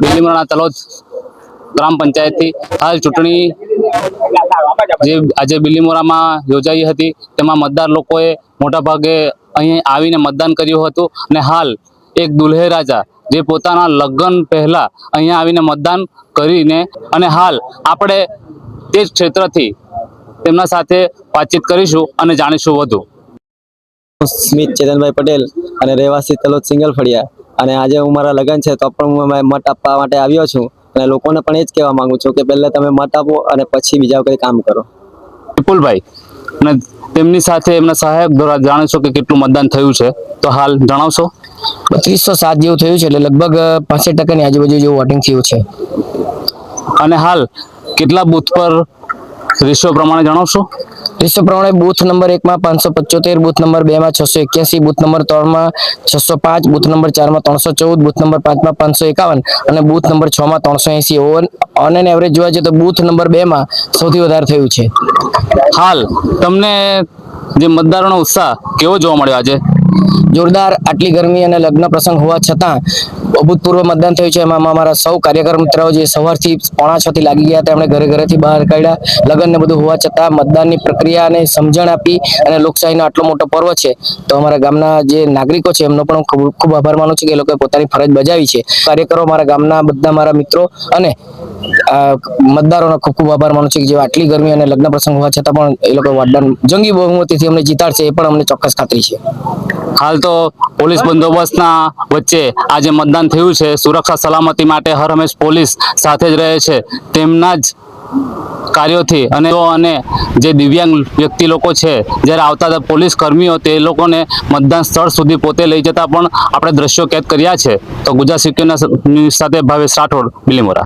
બિલીમોરાના તલોદ ગ્રામ પંચાયતથી હાલ ચૂંટણી જે આજે બિલીમોરામાં યોજાઈ હતી તેમાં મતદાર લોકોએ મોટાભાગે અહીં આવીને મતદાન કર્યું હતું અને હાલ એક દુલ્હે રાજા જે પોતાના લગ્ન પહેલા અહીંયા આવીને મતદાન કરીને અને હાલ આપણે તે જ ક્ષેત્રથી તેમના સાથે વાતચીત કરીશું અને જાણીશું વધુ। સ્મિત ચેતનભાઈ પટેલ અને રહેવાસી તલોદ સિંગલ ફળિયા અને આજે હું મારા લગ્ન છે તો પણ હું મત આપવા માટે આવ્યો છું અને લોકોને પણ એ જ કહેવા માંગુ છું કે પહેલા તમે મત આપો અને પછી બીજા કંઈ કામ કરો। વિપુલભાઈ અને તેમની સાથે એમના સહાયક દ્વારા જાણીશું કે કેટલું મતદાન થયું છે, તો હાલ જણાવશો। 3207 જેવું થયું છે, એટલે લગભગ 65% આજુબાજુ જેવું વોટિંગ થયું છે। અને હાલ કેટલા બૂથ પર રેશિયો પ્રમાણે જણાવશો। રેશિયો પ્રમાણે બૂથ નંબર 1 માં 575, બૂથ નંબર 2 માં 681, બૂથ નંબર 3 માં 605, બૂથ નંબર 4 માં 314, બૂથ નંબર 5 માં 551 અને બૂથ નંબર 6 માં 380। ઓન એન એવરેજ જોવા જઈએ તો બૂથ નંબર 2 માં સૌથી વધારે થયું છે। હાલ તમને જે મતદારોનો ઉત્સાહ કેવો જોવા મળ્યો આજે? જોરદાર। આટલી ગરમી અને લગ્ન પ્રસંગ હોવા છતાં અભૂતપૂર્વ મતદાન થયું છે। એમાં અમારા સૌ કાર્યકર મિત્રો જે સવારથી 5:45 થી લાગી ગયા હતા, એમણે ઘરેથી બહાર કાઢ્યા, લગ્ન ને બધું હોવા છતાં મતદાનની પ્રક્રિયાને સમજણ આપી અને લોકશાહીનો આટલો મોટો પર્વ છે તો અમારા ગામના જે નાગરિકો છે એમનો પણ ખૂબ ખૂબ આભાર માનું છું કે એ લોકોએ પોતાની ફરજ બજાવી છે। કાર્યકરો, મારા ગામના બધા મારા મિત્રો અને મતદારોનો ખૂબ ખૂબ આભાર માનું છું કે જે આટલી ગરમી અને લગ્ન પ્રસંગ હોવા છતાં પણ એ લોકો મતદાન જંગી બહુમતીથી અમને જીતાડશે એ પણ અમને ચોક્કસ ખાતરી છે। હાલ તો પોલીસ બંદોબસ્તના વચ્ચે આજે મતદાન થયું છે। સુરક્ષા સલામતી માટે હર હંમેશ પોલીસ સાથે જ રહે છે તેમના જ કાર્યોથી અને જે દિવ્યાંગ વ્યક્તિ લોકો છે જ્યારે આવતા હતા પોલીસ કર્મીઓ તે લોકોને મતદાન સ્થળ સુધી પોતે લઈ જતા પણ આપણે દ્રશ્યો કેદ કર્યા છે। તો ગુજરાત સિક્યુરિટીના સાથે ભાવેશ રાઠોડ, બિલીમોરા।